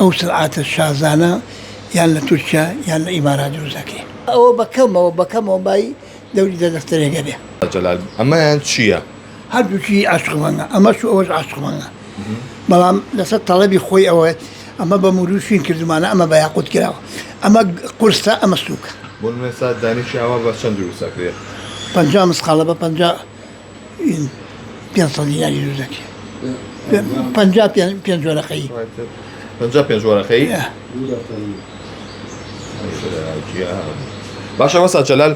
ئەو سرعاتە شازانە یان لە تورکیا یان لە ئیمارات دروستەکەی ئەوە بەکەمەوە بای دەوری دەفتەرێکە بێ جەلال ئەمەیان چییە؟ هەردووچی عاشقمەنگە ئەمەش ئەوەش عاشقمەنگە بەڵام لەسەر تەڵەبی خۆی ئەوەیە ئەمە بە مروشین کردمانە ئەمە بە یاقوت کراوە ئەمە قورسە ئەمە سووکە بۆ نمێسا دانیشی ئەوە بە چەند دروستەکرێت؟ 50 مسقالە بە 500 دیناری دروستەکەی 5 وەرەقەی 55 وەرەقەی باشە مەسا جەلال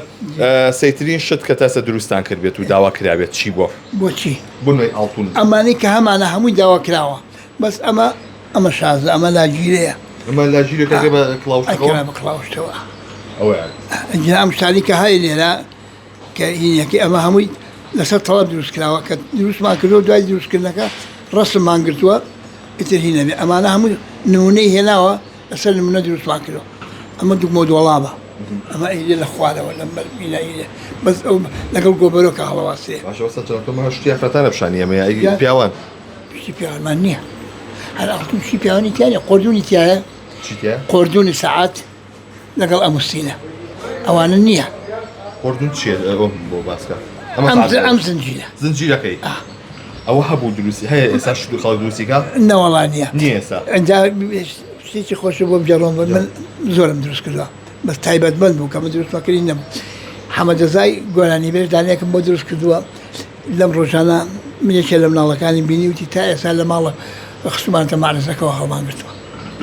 سەیترین شت کە تاسە دروستان کرد بێت و داوا کرابێت چی بۆ؟ بۆچی؟ بۆ نوێی ئاڵتون ئەمانەی کە هەمانە هەمووی داوا کراوە بەس ئەمە شازە ئەمە لاگیرەیە ئەمە لاگیرەکە بە کڵاوشتەوە بە کڵاوشتەوە ئەوەیان ئەنجام ئەم شتانی کە هەیە لێرە کە هینەکەی ئەمە هەمووی لەسەر تەڵەب دروست کراوە کە دروستمان کردەوە دوای دروستکردنەکە ڕەسممان گرتووە ئیتر هینە بێ ئەمانە هەموو نمونەی هێناوە لەسەر نمونە دروستمان کردەوە ئەمە دوگمە دۆڵابە ئەمە ئیدێ لە خوارەوە لەم بەرمیناییە بەس ئەو لەگەڵ گۆبەرۆکە هەڵەواسێ باشە وەستا جەلال شتی ئەفرەتانە پیشانی ئەمەیە پیاوان شتی پیاوانمان نییە هەر ئەڵتون شتی پیاوانی تیانە قۆردوونی تایە چیتە؟ قۆردوونی سەعات لەگەڵ ئەموستینە ئەوانە نییە قۆردون چیە بۆ باسکە؟ ئەم زنجیرە زنجیرەکەی ئەوە هەبوو دروستی هەیە ئێستا شت و خەڵک دروستیکە؟ نەوەڵان نییە نییە ئێستا ئەنجا شتێکی خۆشە بۆ بجێڕۆم من زۆرم دروست کردووە بەس تایبەتمەند بوو کە من دروستمەکردی نەبوو حەمەدەزای گۆرانی بێژ دانەیەکم بۆ دروست کردووە لەم ڕۆژانە منێکێ لە مناڵەکانی بینی وتی تا ئێستا لە ماڵە خستمانتە مارەزەکەەوە هەڵمان گرتووە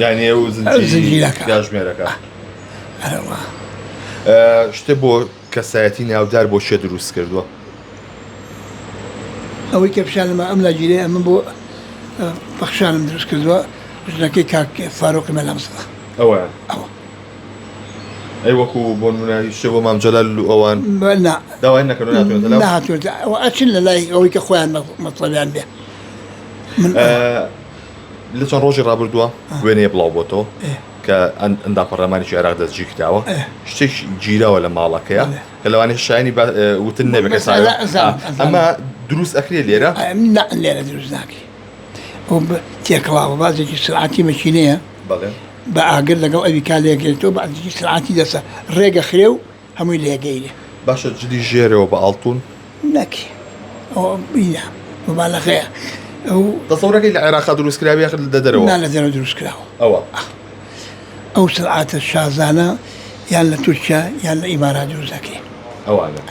یعنی ئەو زنجیرەکە داژمێرەکە هەرەوە شتە بۆ کەسایەتی ناودار بۆ شێ دروست کردووە ئەوەی کە پیشانمە ئەم لاگیرێ ئەمە بۆ بەخشانم دروست کردووە ژنەکەی کاک فاڕۆقی مەلامسەڵە ئەوە ئەی وەکو بۆ نمونە شتە بۆ مام جەلال و ئەوان داوای نەکردن نهاتوێت ئەوە ئەچن لە لای ئەوەی کە خۆیان مەطلەبیان بێ لە چەند ڕۆژی ڕابردووە وێنەیە بڵاو بۆتەوە کە ئەندا پەرلەمانیی عێراق دەستگیر کراوە شتێکی گیرەوە لە ماڵەکەیە کە لەوانەیە شایانی وتن نەبێت ئەمە دروست ئەکرێت لێرە لێرە دروست ناکەی ئەو تێکڵاوە بازێکی سرعاتی مەکینەیە بە ئاگر لەگەڵ ئەوی کالێگرێتەوە بەزێکی سرعاتی دەسە ڕێگە خرێ و هەمووی لێگەیرێ باشە جدی ژێرەوە بە ئاڵتون نەکی ئەوە بینە مبالغەیە دەسەڵەکەی لە عێراقا دروستکراوی لە دەرەوە لە دەرەوە دروستکراوە ئەو سرعاتە شازانە یان لە تورکیا یان لە ئیمارات دروستەکەی ئەوانە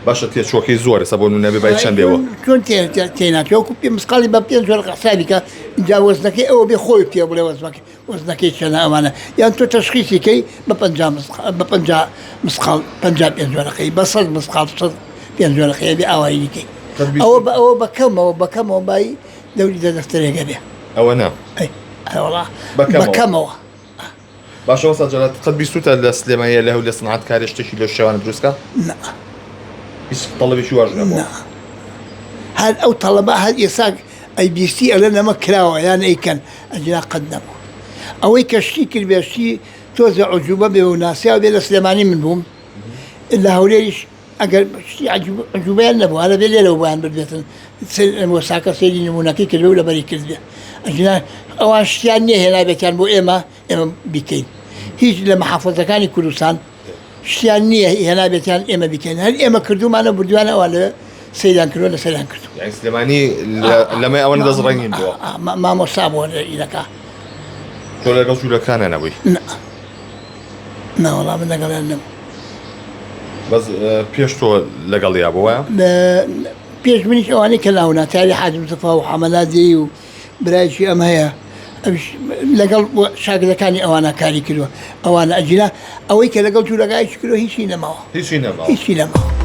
باشە تێچۆکەی زۆر سە بۆ نەبێ باید چەند بێەوە چۆن تێناکە وەکو پێ مسقالی بە 5 وەرەقە سالیکە اینجا وەزنەکەی ئەوە بێ خۆی پێ بڵێ وەزنەکەی چەنە ئەوانە یان تۆ تەشخیصیکەی بە 50 مسقال 55 وەرەقەی بە 100 مسقال 5 وەرەقەی بێ ئاواییکەی ئەوە بەکەمەوە بای دەوری دەفتەرێکە بێ ئەوە نا بەکەمەوە باشە وەستا جەلال قەت بیستوتە لە سلێمانیە لە هەول لە سنعات کاری شتێکی لە شێوانە دروستکە؟ هیچ تەڵەبێکی واژ نەبووە هەر ئەو تەڵەبە هەر ئێستا ئەی بیستی ئەلە نەمە کراوە یان ئەیکەن ئەجنا قەت نەبوو ئەوەی کەشتی کرد بێشتی تۆزە عجوبە بێ و ناسیا بێ لە سلێمانی من بووم لە هەولێریش ئەگەر عجوبیان نەبوو هەرە بێ لێرەوە بۆیان بردێتن وەساکە سەیری نمونەکەی کردو و لەبەری کردبێ ئەجنا ئەوان شتیان نییە هێنابێتیان بۆ ئێمە بیکەین هیچ لە مەحافەزەکانی کوردستان شتیان نییە هێنابێتیان ئێمە بکەین هەر ئێمە کردومانە بردووانەوە لە سەیران کردووە لە سەیران کردو سلێمانی لەمە ئەوەنە دەزڕەنگین بووە مامۆستا بووە لە ئیرەکە تۆ لەگەڵ جوولەکانە نەبووی ناوەڵام من لەگەڵیان نەبوو بەس پێش تۆ لەگەڵیا بووە پێش منیش ئەوانەی کە لاونا تاری حاج مستەفا و حەمەلادی و برایشی ئەم هەیە لەگەڵ شاگردەکانی ئەوانە کاری کردووە ئەوانە ئەجینا ئەوەی کە لەگەڵ جوولەکایش کردووە هیچی نەماوە هیچی نەماوە